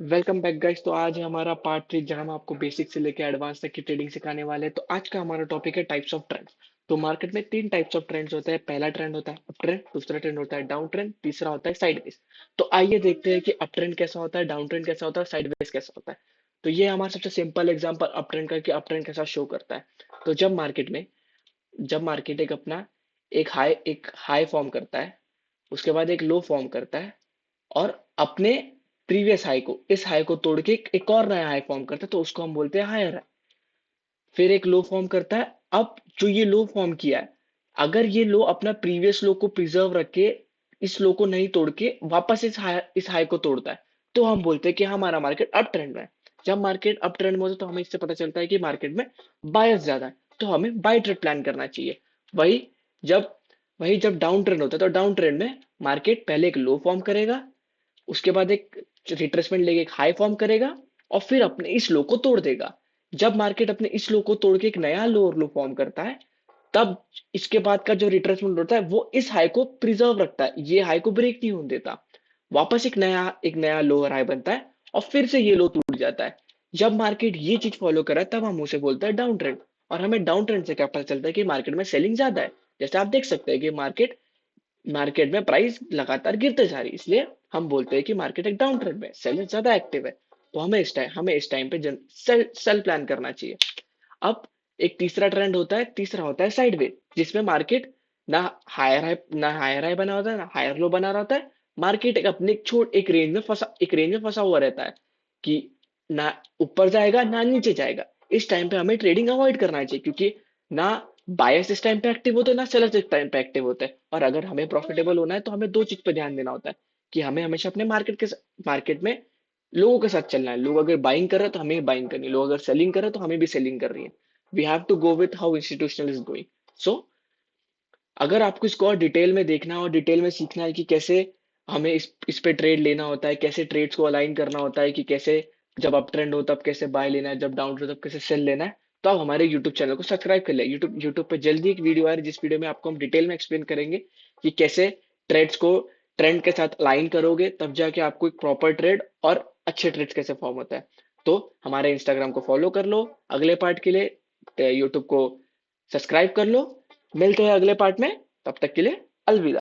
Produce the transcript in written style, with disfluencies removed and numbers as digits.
Welcome back guys. तो आज है हमारा पार्ट 3 जहां हम आपको बेसिक से लेकर एडवांस तक की ट्रेडिंग सिखाने वाले हैं। तो आज का हमारा टॉपिक है टाइप्स ऑफ ट्रेंड्स। तो मार्केट में तीन टाइप्स ऑफ ट्रेंड्स होते हैं। पहला ट्रेंड होता है अप ट्रेंड, दूसरा ट्रेंड होता है डाउन ट्रेंड, तीसरा होता है साइडवेज। तो आइए देखते हैं कि अप ट्रेंड कैसा होता है, डाउन ट्रेंड कैसा होता है, साइडवेज कैसा होता है। तो ये हमारा सबसे सिंपल एग्जांपल अप ट्रेंड का कि अप ट्रेंड कैसा शो करता है। तो जब मार्केट एक हाई फॉर्म करता है, उसके बाद एक लो फॉर्म करता है और अपने प्रीवियस हाई को इस हाई को तोड़ के एक और नया हाई फॉर्म करता है, तो उसको हम बोलते हैं हायर हाई। फिर एक लो फॉर्म करता है। अब जो ये लो फॉर्म किया है, अगर ये लो अपना प्रीवियस लो को प्रिजर्व रख के इस लो को नहीं तोड़ के वापस इस हाई को तोड़ता है, तो हम बोलते हैं कि हमारा मार्केट अप ट्रेंड में है। जब मार्केट अप ट्रेंड में होता है तो हमें इससे पता चलता है कि मार्केट में बायस ज्यादा है, तो हमें बाय ट्रेड प्लान करना चाहिए। वही जब वही जब डाउन ट्रेंड होता है, तो डाउन ट्रेंड में मार्केट पहले एक लो फॉर्म करेगा, उसके बाद एक रिट्रेसमेंट लेके एक हाई फॉर्म करेगा और फिर अपने इस लो को तोड़ देगा। जब मार्केट अपने इस लो को तोड़ के एक नया लोअर लो फॉर्म करता है, तब इसके बाद का जो रिट्रेसमेंट होता है वो इस हाई को प्रिजर्व रखता है, ये हाई को ब्रेक नहीं होने देता। वापस एक नया लोअर हाई बनता है और फिर से ये लो टूट जाता है। जब मार्केट ये चीज फॉलो कर रहा है, तब हम उसे बोलते हैं डाउन ट्रेंड। और हमें डाउन ट्रेंड से क्या पता चलता है कि मार्केट में सेलिंग ज्यादा है। जैसे आप देख सकते हैं कि मार्केट में प्राइस लगातार गिरते जा रही है, इसलिए हम बोलते हैं कि मार्केट एक डाउन ट्रेंड में, सेलर ज्यादा एक्टिव है। तो हमें इस टाइम पे सेल प्लान करना चाहिए। अब एक तीसरा होता है साइडवेज, जिसमें मार्केट ना हायर हाई बना होता है, ना हायर लो बना रहता है। मार्केट एक अपने छोट एक रेंज में फंसा हुआ रहता है कि ना ऊपर जाएगा ना नीचे जाएगा। इस टाइम पे हमें ट्रेडिंग अवॉइड करना चाहिए, क्योंकि ना बायर्स इस टाइम पे एक्टिव होते हैं ना सेलर्स इस टाइम पे एक्टिव होते हैं। और अगर हमें प्रॉफिटेबल होना है तो हमें दो चीज पे ध्यान देना होता है कि हमें हमेशा अपने मार्केट में लोगों के साथ चलना है। लोग अगर बाइंग कर रहे हैं तो हमें बाइंग करनी है, लोग अगर सेलिंग कर रहे हैं तो हमें भी सेलिंग करनी है। We have to go with how institutional is going. So अगर आपको इसको और डिटेल में देखना है और डिटेल में सीखना है कि कैसे हमें इस पे ट्रेड लेना होता है, कैसे ट्रेड्स को अलाइन करना होता है, कि कैसे जब अप ट्रेंड हो तब कैसे बाय लेना है, जब डाउन ट्रेंड हो तब कैसे सेल लेना है, तो आप हमारे यूट्यूब चैनल को सब्सक्राइब कर ले। यूट्यूब पे जल्दी एक वीडियो आ रही है, जिस वीडियो में आपको हम डिटेल में एक्सप्लेन करेंगे कि कैसे ट्रेड्स को ट्रेंड के साथ अलाइन करोगे, तब जाके आपको एक प्रॉपर ट्रेड और अच्छे ट्रेड्स कैसे फॉर्म होता है। तो हमारे इंस्टाग्राम को फॉलो कर लो अगले पार्ट के लिए, यूट्यूब को सब्सक्राइब कर लो। मिलते हैं अगले पार्ट में, तब तक के लिए अलविदा।